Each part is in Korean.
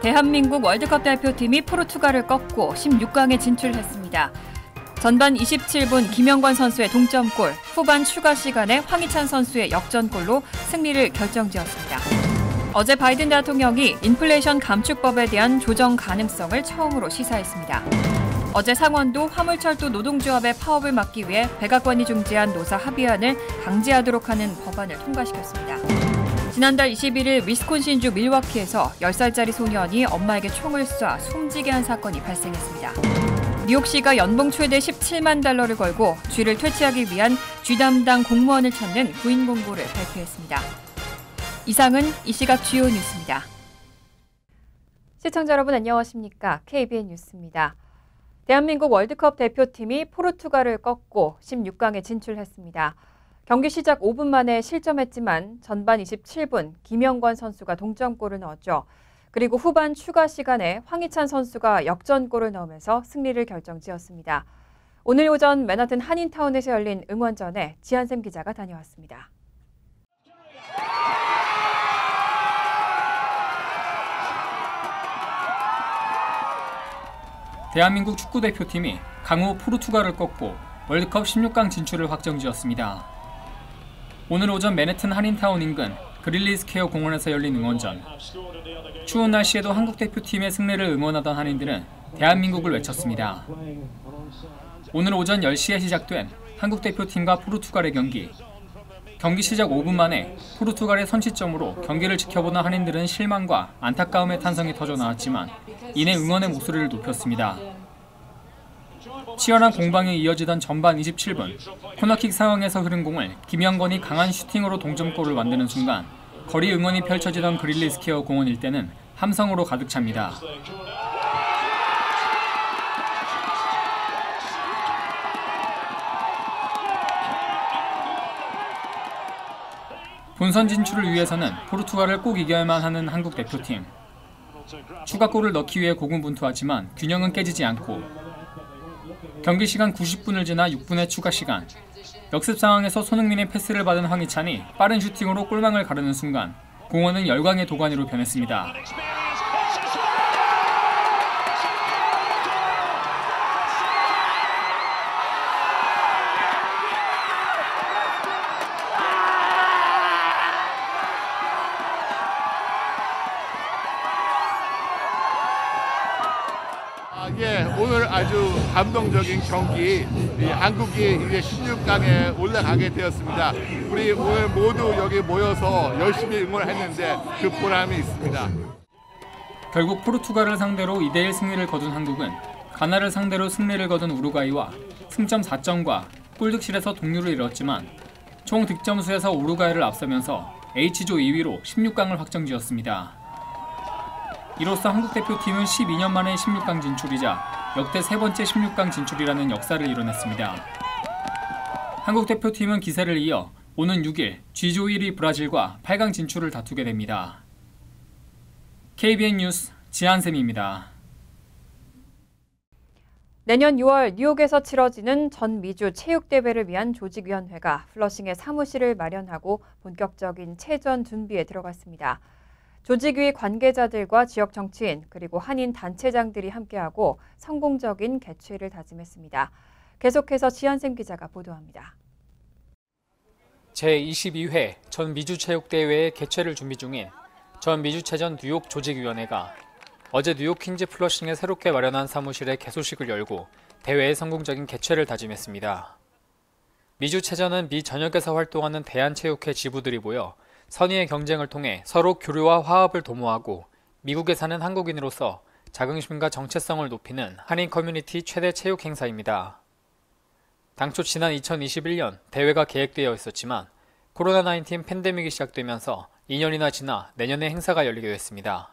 대한민국 월드컵 대표팀이 포르투갈을 꺾고 16강에 진출했습니다. 전반 27분 김영권 선수의 동점골, 후반 추가 시간에 황희찬 선수의 역전골로 승리를 결정지었습니다. 어제 바이든 대통령이 인플레이션 감축법에 대한 조정 가능성을 처음으로 시사했습니다. 어제 상원도 화물철도 노동조합의 파업을 막기 위해 백악관이 중지한 노사 합의안을 강제하도록 하는 법안을 통과시켰습니다. 지난달 21일 위스콘신주 밀워키에서 10살짜리 소년이 엄마에게 총을 쏴 숨지게 한 사건이 발생했습니다. 뉴욕시가 연봉 최대 17만 달러를 걸고 쥐를 퇴치하기 위한 쥐 담당 공무원을 찾는 구인 공고를 발표했습니다. 이상은 이 시각 주요 뉴스입니다. 시청자 여러분 안녕하십니까? KBN 뉴스입니다. 대한민국 월드컵 대표팀이 포르투갈을 꺾고 16강에 진출했습니다. 경기 시작 5분 만에 실점했지만 전반 27분 김영권 선수가 동점골을 넣었죠. 그리고 후반 추가 시간에 황희찬 선수가 역전골을 넣으면서 승리를 결정지었습니다. 오늘 오전 맨하튼 한인타운에서 열린 응원전에 지한샘 기자가 다녀왔습니다. 대한민국 축구대표팀이 강호 포르투갈을 꺾고 월드컵 16강 진출을 확정지었습니다. 오늘 오전 맨해튼 한인타운 인근 그릴리스케어 공원에서 열린 응원전. 추운 날씨에도 한국 대표팀의 승리를 응원하던 한인들은 대한민국을 외쳤습니다. 오늘 오전 10시에 시작된 한국 대표팀과 포르투갈의 경기. 경기 시작 5분 만에 포르투갈의 선취점으로 경기를 지켜보던 한인들은 실망과 안타까움의 탄성이 터져 나왔지만 이내 응원의 목소리를 높였습니다. 치열한 공방이 이어지던 전반 27분, 코너킥 상황에서 흐른 공을 김영권이 강한 슈팅으로 동점골을 만드는 순간 거리 응원이 펼쳐지던 그릴리스케어 공원 일대는 함성으로 가득 찹니다. 본선 진출을 위해서는 포르투갈을 꼭 이겨야만 하는 한국 대표팀. 추가골을 넣기 위해 고군분투하지만 균형은 깨지지 않고 경기 시간 90분을 지나 6분의 추가 시간. 역습 상황에서 손흥민의 패스를 받은 황희찬이 빠른 슈팅으로 골망을 가르는 순간 공원은 열광의 도가니로 변했습니다. 오늘 아주 감동적인 경기, 한국이 이제 16강에 올라가게 되었습니다. 우리 오늘 모두 여기 모여서 열심히 응원했는데 그 보람이 있습니다. 결국 포르투갈을 상대로 2대1 승리를 거둔 한국은 가나를 상대로 승리를 거둔 우루과이와 승점 4점과 골득실에서 동률을 이뤘지만 총 득점수에서 우루과이를 앞서면서 H조 2위로 16강을 확정지었습니다. 이로써 한국 대표팀은 12년 만에 16강 진출이자 역대 세 번째 16강 진출이라는 역사를 이뤄냈습니다. 한국 대표팀은 기세를 이어 오는 6일 G조 1위 브라질과 8강 진출을 다투게 됩니다. KBN 뉴스 지한샘입니다. 내년 6월 뉴욕에서 치러지는 전 미주 체육대회를 위한 조직위원회가 플러싱에 사무실을 마련하고 본격적인 체전 준비에 들어갔습니다. 조직위 관계자들과 지역 정치인 그리고 한인 단체장들이 함께하고 성공적인 개최를 다짐했습니다. 계속해서 지한샘 기자가 보도합니다. 제22회 전 미주체육대회의 개최를 준비 중인 전 미주체전 뉴욕 조직위원회가 어제 뉴욕 퀸즈 플러싱에 새롭게 마련한 사무실에 개소식을 열고 대회의 성공적인 개최를 다짐했습니다. 미주체전은 미 전역에서 활동하는 대한체육회 지부들이 모여 선의의 경쟁을 통해 서로 교류와 화합을 도모하고 미국에 사는 한국인으로서 자긍심과 정체성을 높이는 한인 커뮤니티 최대 체육 행사입니다. 당초 지난 2021년 대회가 계획되어 있었지만 코로나19 팬데믹이 시작되면서 2년이나 지나 내년에 행사가 열리게 됐습니다.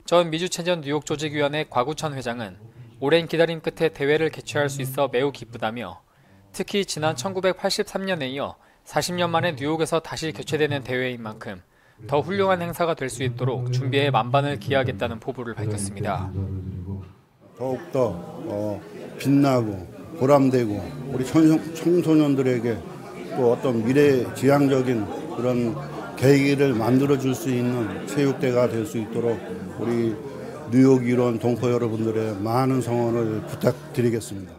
전 미주체전 뉴욕 조직위원회 곽우천 회장은 오랜 기다림 끝에 대회를 개최할 수 있어 매우 기쁘다며 특히 지난 1983년에 이어 40년 만에 뉴욕에서 다시 개최되는 대회인 만큼 더 훌륭한 행사가 될 수 있도록 준비에 만반을 기하겠다는 포부를 밝혔습니다. 더욱더 빛나고 보람되고 우리 청소년들에게 또 어떤 미래지향적인 그런 계기를 만들어줄 수 있는 체육대가 될 수 있도록 우리 뉴욕 일원 동포 여러분들의 많은 성원을 부탁드리겠습니다.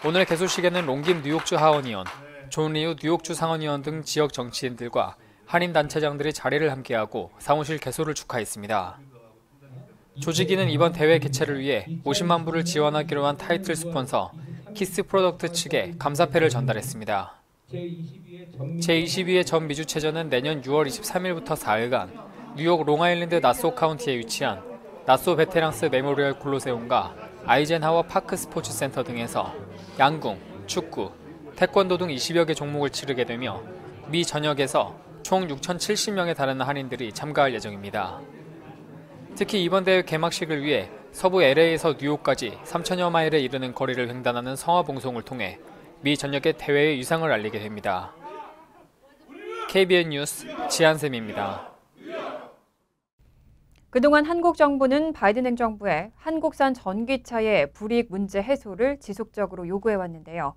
오늘 개소식에는 롱김 뉴욕주 하원의원, 존 리우 뉴욕주 상원의원 등 지역 정치인들과 한인단체장들이 자리를 함께하고 사무실 개소를 축하했습니다. 조직위는 이번 대회 개최를 위해 50만 불을 지원하기로 한 타이틀 스폰서 키스 프로덕트 측에 감사패를 전달했습니다. 제22회 전 미주체전은 내년 6월 23일부터 4일간 뉴욕 롱아일랜드 나소 카운티에 위치한 나소 베테랑스 메모리얼 콜로세움과 아이젠하워 파크 스포츠 센터 등에서 양궁, 축구, 태권도 등 20여 개 종목을 치르게 되며 미 전역에서 총 6,070명에 달하는 한인들이 참가할 예정입니다. 특히 이번 대회 개막식을 위해 서부 LA에서 뉴욕까지 3천여 마일에 이르는 거리를 횡단하는 성화봉송을 통해 미 전역의 대회의 유상을 알리게 됩니다. KBN 뉴스 지한샘입니다. 그동안 한국 정부는 바이든 행정부에 한국산 전기차의 불이익 문제 해소를 지속적으로 요구해왔는데요.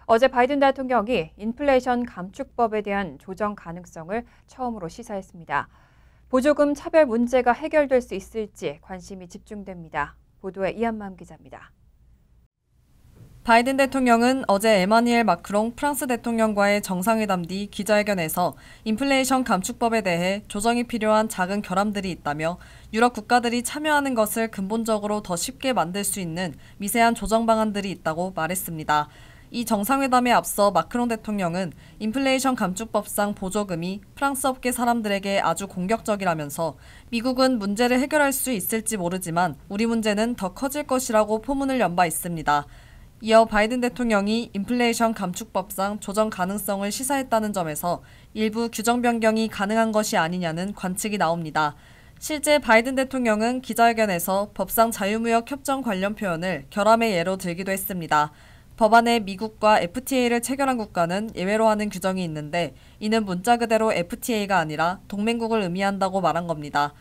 어제 바이든 대통령이 인플레이션 감축법에 대한 조정 가능성을 처음으로 시사했습니다. 보조금 차별 문제가 해결될 수 있을지 관심이 집중됩니다. 보도에 이한맘 기자입니다. 바이든 대통령은 어제 에마뉘엘 마크롱 프랑스 대통령과의 정상회담 뒤 기자회견에서 인플레이션 감축법에 대해 조정이 필요한 작은 결함들이 있다며 유럽 국가들이 참여하는 것을 근본적으로 더 쉽게 만들 수 있는 미세한 조정 방안들이 있다고 말했습니다. 이 정상회담에 앞서 마크롱 대통령은 인플레이션 감축법상 보조금이 프랑스 업계 사람들에게 아주 공격적이라면서 미국은 문제를 해결할 수 있을지 모르지만 우리 문제는 더 커질 것이라고 포문을 연 바 있습니다. 이어 바이든 대통령이 인플레이션 감축법상 조정 가능성을 시사했다는 점에서 일부 규정 변경이 가능한 것이 아니냐는 관측이 나옵니다. 실제 바이든 대통령은 기자회견에서 법상 자유무역 협정 관련 표현을 결함의 예로 들기도 했습니다. 법안에 미국과 FTA를 체결한 국가는 예외로 하는 규정이 있는데 이는 문자 그대로 FTA가 아니라 동맹국을 의미한다고 말한 겁니다.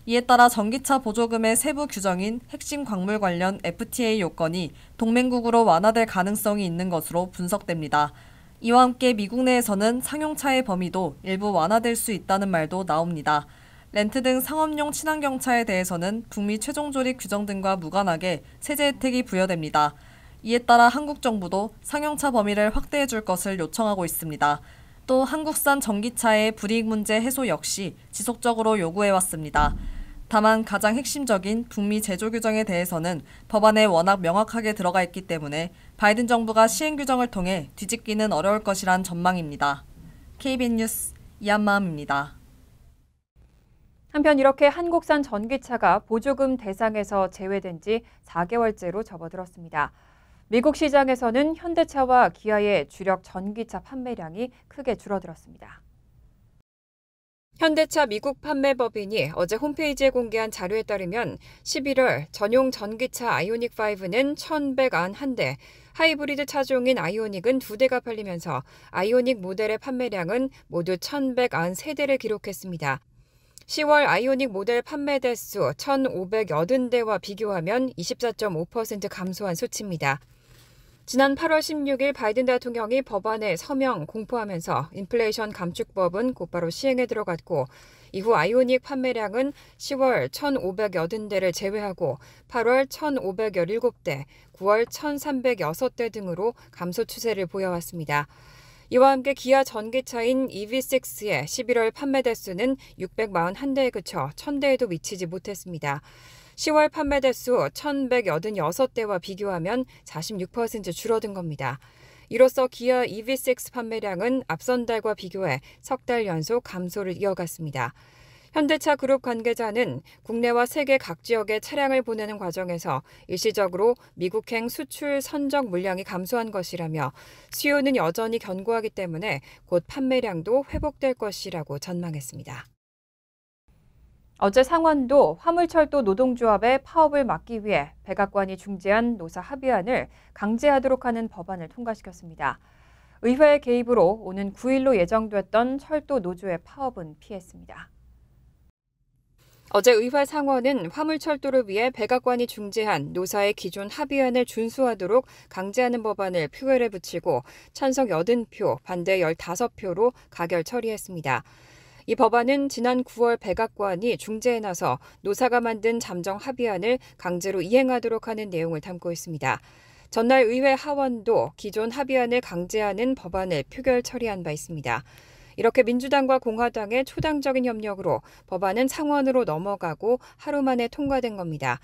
이에 따라 전기차 보조금의 세부 규정인 핵심 광물 관련 FTA 요건이 동맹국으로 완화될 가능성이 있는 것으로 분석됩니다. 이와 함께 미국 내에서는 상용차의 범위도 일부 완화될 수 있다는 말도 나옵니다. 렌트 등 상업용 친환경차에 대해서는 북미 최종 조립 규정 등과 무관하게 세제 혜택이 부여됩니다. 이에 따라 한국 정부도 상용차 범위를 확대해 줄 것을 요청하고 있습니다. 또 한국산 전기차의 불이익 문제 해소 역시 지속적으로 요구해왔습니다. 다만 가장 핵심적인 북미 제조 규정에 대해서는 법안에 워낙 명확하게 들어가 있기 때문에 바이든 정부가 시행 규정을 통해 뒤집기는 어려울 것이란 전망입니다. KBN 뉴스 이한마음입니다. 한편 이렇게 한국산 전기차가 보조금 대상에서 제외된 지 4개월째로 접어들었습니다. 미국 시장에서는 현대차와 기아의 주력 전기차 판매량이 크게 줄어들었습니다. 현대차 미국 판매법인이 어제 홈페이지에 공개한 자료에 따르면 11월 전용 전기차 아이오닉5는 1,191대, 하이브리드 차종인 아이오닉은 2대가 팔리면서 아이오닉 모델의 판매량은 모두 1,193대를 기록했습니다. 10월 아이오닉 모델 판매 대수 1,580대와 비교하면 24.5% 감소한 수치입니다. 지난 8월 16일 바이든 대통령이 법안에 서명 공포하면서 인플레이션 감축법은 곧바로 시행에 들어갔고 이후 아이오닉 판매량은 10월 1,580대를 제외하고 8월 1,517대, 9월 1,306대 등으로 감소 추세를 보여왔습니다. 이와 함께 기아 전기차인 EV6의 11월 판매 대수는 641대에 그쳐 1,000대에도 미치지 못했습니다. 10월 판매 대수 1,186대와 비교하면 46% 줄어든 겁니다. 이로써 기아 EV6 판매량은 앞선 달과 비교해 석 달 연속 감소를 이어갔습니다. 현대차 그룹 관계자는 국내와 세계 각 지역에 차량을 보내는 과정에서 일시적으로 미국행 수출 선적 물량이 감소한 것이라며 수요는 여전히 견고하기 때문에 곧 판매량도 회복될 것이라고 전망했습니다. 어제 상원도 화물철도 노동조합의 파업을 막기 위해 백악관이 중재한 노사 합의안을 강제하도록 하는 법안을 통과시켰습니다. 의회 개입으로 오는 9일로 예정됐던 철도 노조의 파업은 피했습니다. 어제 의회 상원은 화물철도를 위해 백악관이 중재한 노사의 기존 합의안을 준수하도록 강제하는 법안을 표결에 붙이고 찬성 80표, 반대 15표로 가결 처리했습니다. 이 법안은 지난 9월 백악관이 중재에 나서 노사가 만든 잠정 합의안을 강제로 이행하도록 하는 내용을 담고 있습니다. 전날 의회 하원도 기존 합의안을 강제하는 법안을 표결 처리한 바 있습니다. 이렇게 민주당과 공화당의 초당적인 협력으로 법안은 상원으로 넘어가고 하루 만에 통과된 겁니다.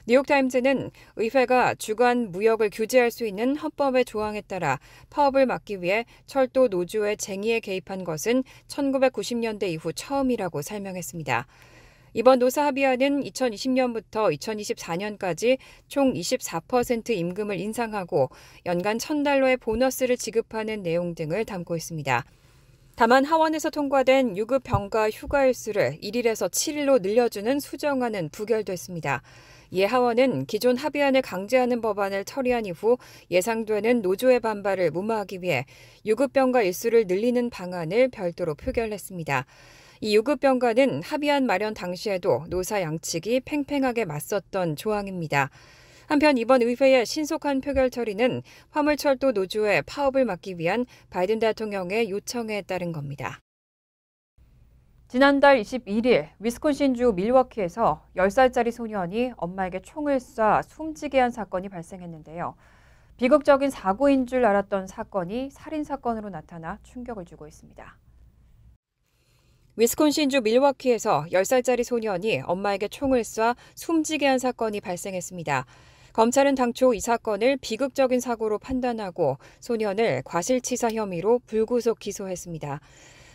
뉴욕타임즈는 의회가 주간 무역을 규제할 수 있는 헌법의 조항에 따라 파업을 막기 위해 철도 노조의 쟁의에 개입한 것은 1990년대 이후 처음이라고 설명했습니다. 이번 노사 합의안은 2020년부터 2024년까지 총 24% 임금을 인상하고 연간 $1,000의 보너스를 지급하는 내용 등을 담고 있습니다. 다만 하원에서 통과된 유급 병가 휴가 일수를 1일에서 7일로 늘려주는 수정안은 부결됐습니다. 이에 하원은 기존 합의안을 강제하는 법안을 처리한 이후 예상되는 노조의 반발을 무마하기 위해 유급병가 일수를 늘리는 방안을 별도로 표결했습니다. 이 유급병가는 합의안 마련 당시에도 노사 양측이 팽팽하게 맞섰던 조항입니다. 한편 이번 의회의 신속한 표결 처리는 화물철도 노조의 파업을 막기 위한 바이든 대통령의 요청에 따른 겁니다. 지난달 21일 위스콘신주 밀워키에서 10살짜리 소년이 엄마에게 총을 쏴 숨지게 한 사건이 발생했는데요. 비극적인 사고인 줄 알았던 사건이 살인사건으로 나타나 충격을 주고 있습니다. 위스콘신주 밀워키에서 10살짜리 소년이 엄마에게 총을 쏴 숨지게 한 사건이 발생했습니다. 검찰은 당초 이 사건을 비극적인 사고로 판단하고 소년을 과실치사 혐의로 불구속 기소했습니다.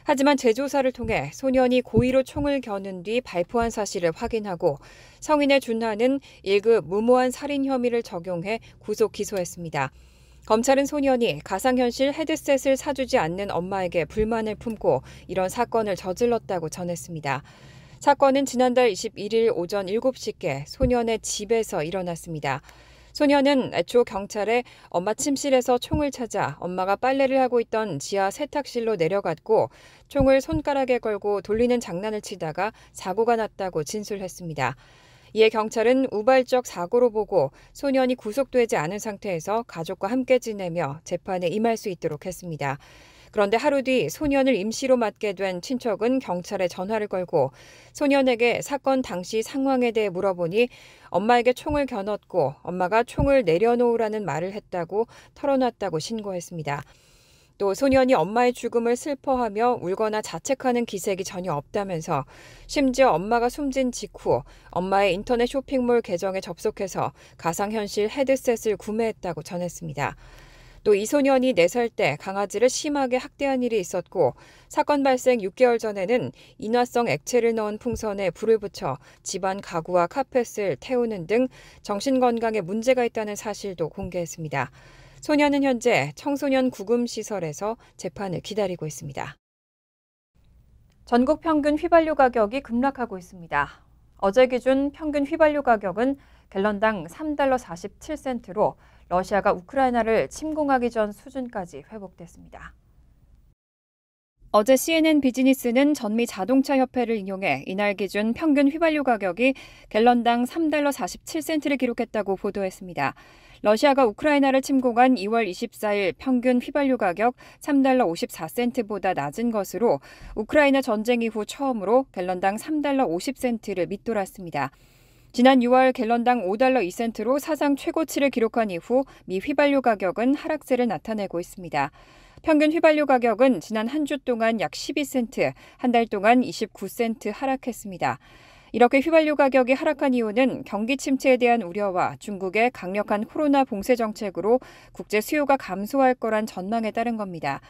하지만 재조사를 통해 소년이 고의로 총을 겨눈 뒤 발포한 사실을 확인하고 성인에 준하는 1급 무모한 살인 혐의를 적용해 구속 기소했습니다. 검찰은 소년이 가상현실 헤드셋을 사주지 않는 엄마에게 불만을 품고 이런 사건을 저질렀다고 전했습니다. 사건은 지난달 21일 오전 7시께 소년의 집에서 일어났습니다. 소년은 애초 경찰에 엄마 침실에서 총을 찾아 엄마가 빨래를 하고 있던 지하 세탁실로 내려갔고 총을 손가락에 걸고 돌리는 장난을 치다가 사고가 났다고 진술했습니다. 이에 경찰은 우발적 사고로 보고 소년이 구속되지 않은 상태에서 가족과 함께 지내며 재판에 임할 수 있도록 했습니다. 그런데 하루 뒤 소년을 임시로 맡게 된 친척은 경찰에 전화를 걸고 소년에게 사건 당시 상황에 대해 물어보니 엄마에게 총을 겨눴고 엄마가 총을 내려놓으라는 말을 했다고 털어놨다고 신고했습니다. 또 소년이 엄마의 죽음을 슬퍼하며 울거나 자책하는 기색이 전혀 없다면서 심지어 엄마가 숨진 직후 엄마의 인터넷 쇼핑몰 계정에 접속해서 가상현실 헤드셋을 구매했다고 전했습니다. 또 이 소년이 4살 때 강아지를 심하게 학대한 일이 있었고 사건 발생 6개월 전에는 인화성 액체를 넣은 풍선에 불을 붙여 집안 가구와 카펫을 태우는 등 정신건강에 문제가 있다는 사실도 공개했습니다. 소년은 현재 청소년 구금시설에서 재판을 기다리고 있습니다. 전국 평균 휘발유 가격이 급락하고 있습니다. 어제 기준 평균 휘발유 가격은 갤런당 $3.47로 러시아가 우크라이나를 침공하기 전 수준까지 회복됐습니다. 어제 CNN 비즈니스는 전미 자동차 협회를 인용해 이날 기준 평균 휘발유 가격이 갤런당 $3.47를 기록했다고 보도했습니다. 러시아가 우크라이나를 침공한 2월 24일 평균 휘발유 가격 $3.54보다 낮은 것으로 우크라이나 전쟁 이후 처음으로 갤런당 $3.50를 밑돌았습니다. 지난 6월 갤런당 $5.02로 사상 최고치를 기록한 이후 미 휘발유 가격은 하락세를 나타내고 있습니다. 평균 휘발유 가격은 지난 한 주 동안 약 12센트, 한 달 동안 29센트 하락했습니다. 이렇게 휘발유 가격이 하락한 이유는 경기 침체에 대한 우려와 중국의 강력한 코로나 봉쇄 정책으로 국제 수요가 감소할 거란 전망에 따른 겁니다.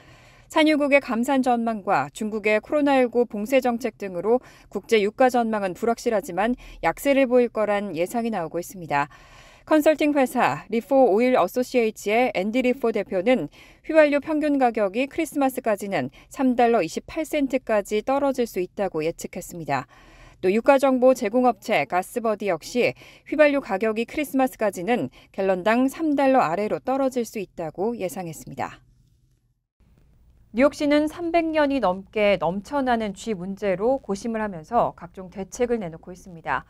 산유국의 감산 전망과 중국의 코로나19 봉쇄 정책 등으로 국제 유가 전망은 불확실하지만 약세를 보일 거란 예상이 나오고 있습니다. 컨설팅 회사 리포 오일 어소시에이츠의 앤디 리포 대표는 휘발유 평균 가격이 크리스마스까지는 $3.28까지 떨어질 수 있다고 예측했습니다. 또 유가정보 제공업체 가스버디 역시 휘발유 가격이 크리스마스까지는 갤런당 $3 아래로 떨어질 수 있다고 예상했습니다. 뉴욕시는 300년이 넘게 넘쳐나는 쥐 문제로 고심을 하면서 각종 대책을 내놓고 있습니다.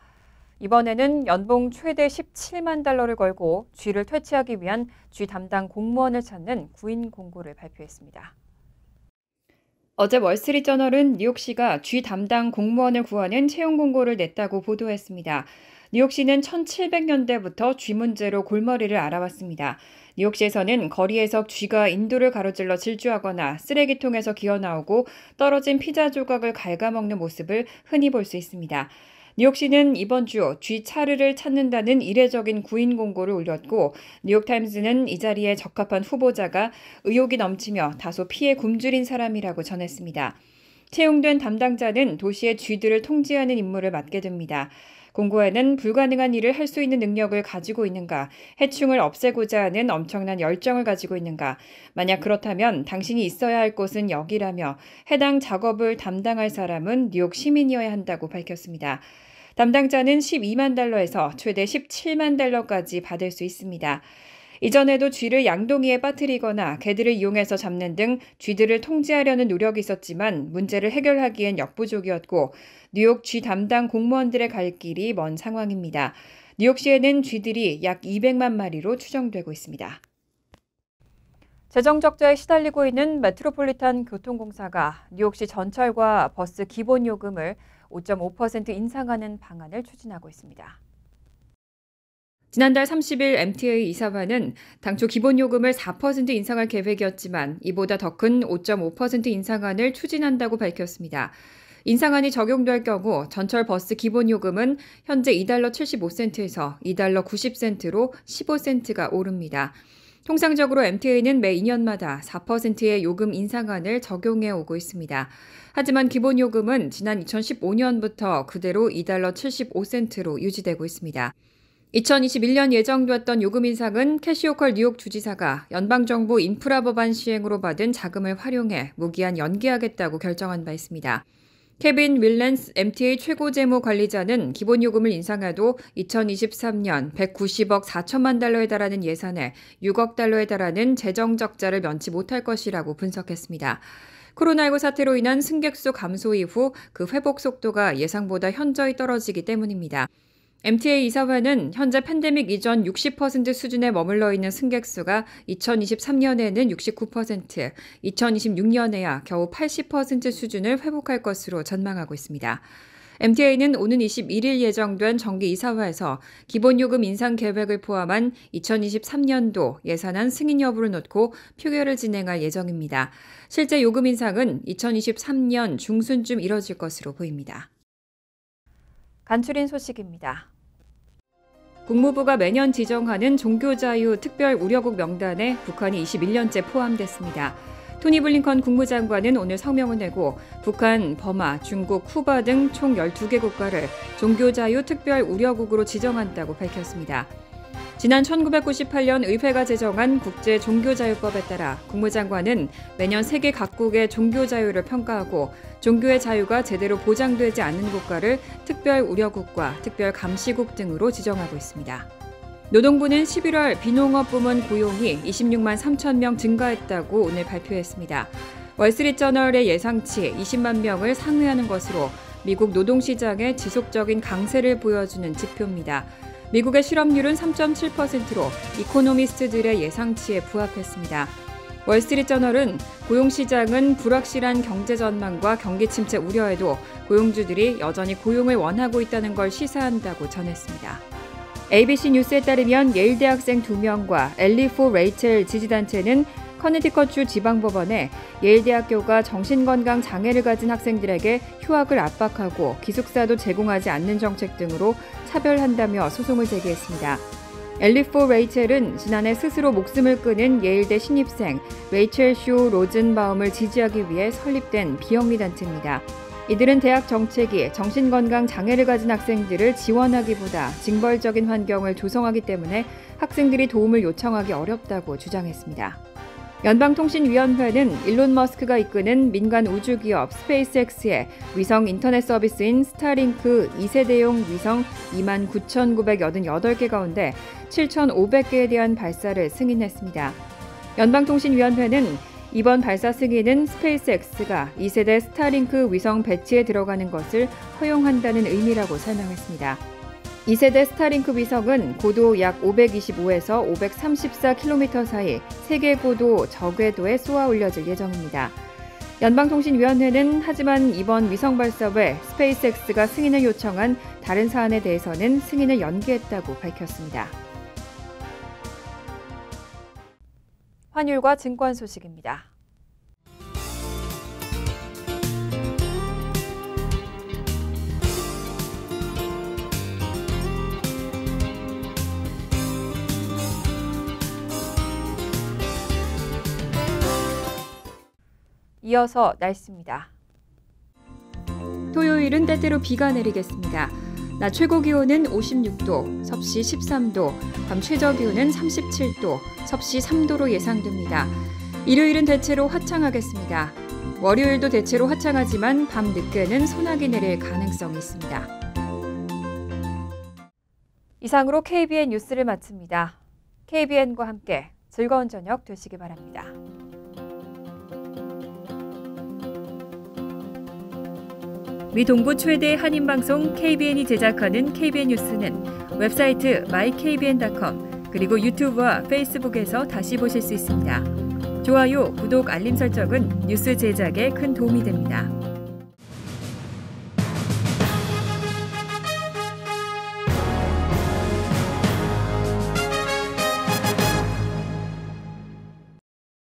이번에는 연봉 최대 $17만 걸고 쥐를 퇴치하기 위한 쥐 담당 공무원을 찾는 구인 공고를 발표했습니다. 어제 월스트리트저널은 뉴욕시가 쥐 담당 공무원을 구하는 채용 공고를 냈다고 보도했습니다. 뉴욕시는 1700년대부터 쥐 문제로 골머리를 앓아왔습니다. 뉴욕시에서는 거리에서 쥐가 인도를 가로질러 질주하거나 쓰레기통에서 기어나오고 떨어진 피자 조각을 갉아먹는 모습을 흔히 볼 수 있습니다. 뉴욕시는 이번 주 쥐 차르를 찾는다는 이례적인 구인 공고를 올렸고 뉴욕타임즈는 이 자리에 적합한 후보자가 의욕이 넘치며 다소 피에 굶주린 사람이라고 전했습니다. 채용된 담당자는 도시의 쥐들을 통제하는 임무를 맡게 됩니다. 공고에는 불가능한 일을 할 수 있는 능력을 가지고 있는가, 해충을 없애고자 하는 엄청난 열정을 가지고 있는가, 만약 그렇다면 당신이 있어야 할 곳은 여기라며 해당 작업을 담당할 사람은 뉴욕 시민이어야 한다고 밝혔습니다. 담당자는 $120,000에서 최대 $170,000까지 받을 수 있습니다. 이전에도 쥐를 양동이에 빠뜨리거나 개들을 이용해서 잡는 등 쥐들을 통제하려는 노력이 있었지만 문제를 해결하기엔 역부족이었고 뉴욕 쥐 담당 공무원들의 갈 길이 먼 상황입니다. 뉴욕시에는 쥐들이 약 200만 마리로 추정되고 있습니다. 재정 적자에 시달리고 있는 메트로폴리탄 교통공사가 뉴욕시 전철과 버스 기본 요금을 5.5% 인상하는 방안을 추진하고 있습니다. 지난달 30일 MTA 이사회는 당초 기본요금을 4% 인상할 계획이었지만 이보다 더 큰 5.5% 인상안을 추진한다고 밝혔습니다. 인상안이 적용될 경우 전철 버스 기본요금은 현재 $2.75에서 $2.90로 15센트가 오릅니다. 통상적으로 MTA는 매 2년마다 4%의 요금 인상안을 적용해 오고 있습니다. 하지만 기본요금은 지난 2015년부터 그대로 $2.75로 유지되고 있습니다. 2021년 예정됐던 요금 인상은 캐시 호컬 뉴욕 주지사가 연방정부 인프라 법안 시행으로 받은 자금을 활용해 무기한 연기하겠다고 결정한 바 있습니다. 케빈 윌렌스 MTA 최고재무관리자는 기본요금을 인상해도 2023년 $190억 4천만 달러에 달하는 예산에 $6억 달러에 달하는 재정 적자를 면치 못할 것이라고 분석했습니다. 코로나19 사태로 인한 승객수 감소 이후 그 회복 속도가 예상보다 현저히 떨어지기 때문입니다. MTA 이사회는 현재 팬데믹 이전 60% 수준에 머물러 있는 승객수가 2023년에는 69%, 2026년에야 겨우 80% 수준을 회복할 것으로 전망하고 있습니다. MTA는 오는 21일 예정된 정기이사회에서 기본요금 인상 계획을 포함한 2023년도 예산안 승인 여부를 놓고 표결을 진행할 예정입니다. 실제 요금 인상은 2023년 중순쯤 이뤄질 것으로 보입니다. 간추린 소식입니다. 국무부가 매년 지정하는 종교자유 특별우려국 명단에 북한이 21년째 포함됐습니다. 토니 블링컨 국무장관은 오늘 성명을 내고 북한, 버마, 중국, 쿠바 등 총 12개 국가를 종교자유 특별우려국으로 지정한다고 밝혔습니다. 지난 1998년 의회가 제정한 국제종교자유법에 따라 국무장관은 매년 세계 각국의 종교자유를 평가하고 종교의 자유가 제대로 보장되지 않는 국가를 특별우려국과 특별감시국 등으로 지정하고 있습니다. 노동부는 11월 비농업 부문 고용이 26만 3천 명 증가했다고 오늘 발표했습니다. 월스트리트저널의 예상치 20만 명을 상회하는 것으로 미국 노동시장의 지속적인 강세를 보여주는 지표입니다. 미국의 실업률은 3.7%로 이코노미스트들의 예상치에 부합했습니다. 월스트리트저널은 고용시장은 불확실한 경제 전망과 경기 침체 우려에도 고용주들이 여전히 고용을 원하고 있다는 걸 시사한다고 전했습니다. ABC 뉴스에 따르면 예일 대학생 2명과 엘리 포 레이첼 지지단체는 커네티컷주 지방법원에 예일 대학교가 정신건강 장애를 가진 학생들에게 휴학을 압박하고 기숙사도 제공하지 않는 정책 등으로 차별한다며 소송을 제기했습니다. 엘리 포 레이첼은 지난해 스스로 목숨을 끊은 예일대 신입생 레이첼 쇼 로즌바움을 지지하기 위해 설립된 비영리 단체입니다. 이들은 대학 정책이 정신건강 장애를 가진 학생들을 지원하기보다 징벌적인 환경을 조성하기 때문에 학생들이 도움을 요청하기 어렵다고 주장했습니다. 연방통신위원회는 일론 머스크가 이끄는 민간 우주기업 스페이스X의 위성 인터넷 서비스인 스타링크 2세대용 위성 29,988개 가운데 7,500개에 대한 발사를 승인했습니다. 연방통신위원회는 이번 발사 승인은 스페이스X가 2세대 스타링크 위성 배치에 들어가는 것을 허용한다는 의미라고 설명했습니다. 2세대 스타링크 위성은 고도 약 525에서 534km 사이 세계 고도 저궤도에 쏘아 올려질 예정입니다. 연방통신위원회는 하지만 이번 위성 발사 외 스페이스X가 승인을 요청한 다른 사안에 대해서는 승인을 연기했다고 밝혔습니다. 환율과 증권 소식입니다. 이어서 날씨입니다. 토요일은 때때로 비가 내리겠습니다. 낮 최고 기온은 56도, 섭씨 13도, 밤 최저 기온은 37도, 섭씨 3도로 예상됩니다. 일요일은 대체로 화창하겠습니다. 월요일도 대체로 화창하지만 밤 늦게는 소나기 내릴 가능성이 있습니다. 이상으로 KBN 뉴스를 마칩니다. KBN과 함께 즐거운 저녁 되시기 바랍니다. 미 동부 최대 한인방송 KBN이 제작하는 KBN 뉴스는 웹사이트 mykbn.com 그리고 유튜브와 페이스북에서 다시 보실 수 있습니다. 좋아요, 구독, 알림 설정은 뉴스 제작에 큰 도움이 됩니다.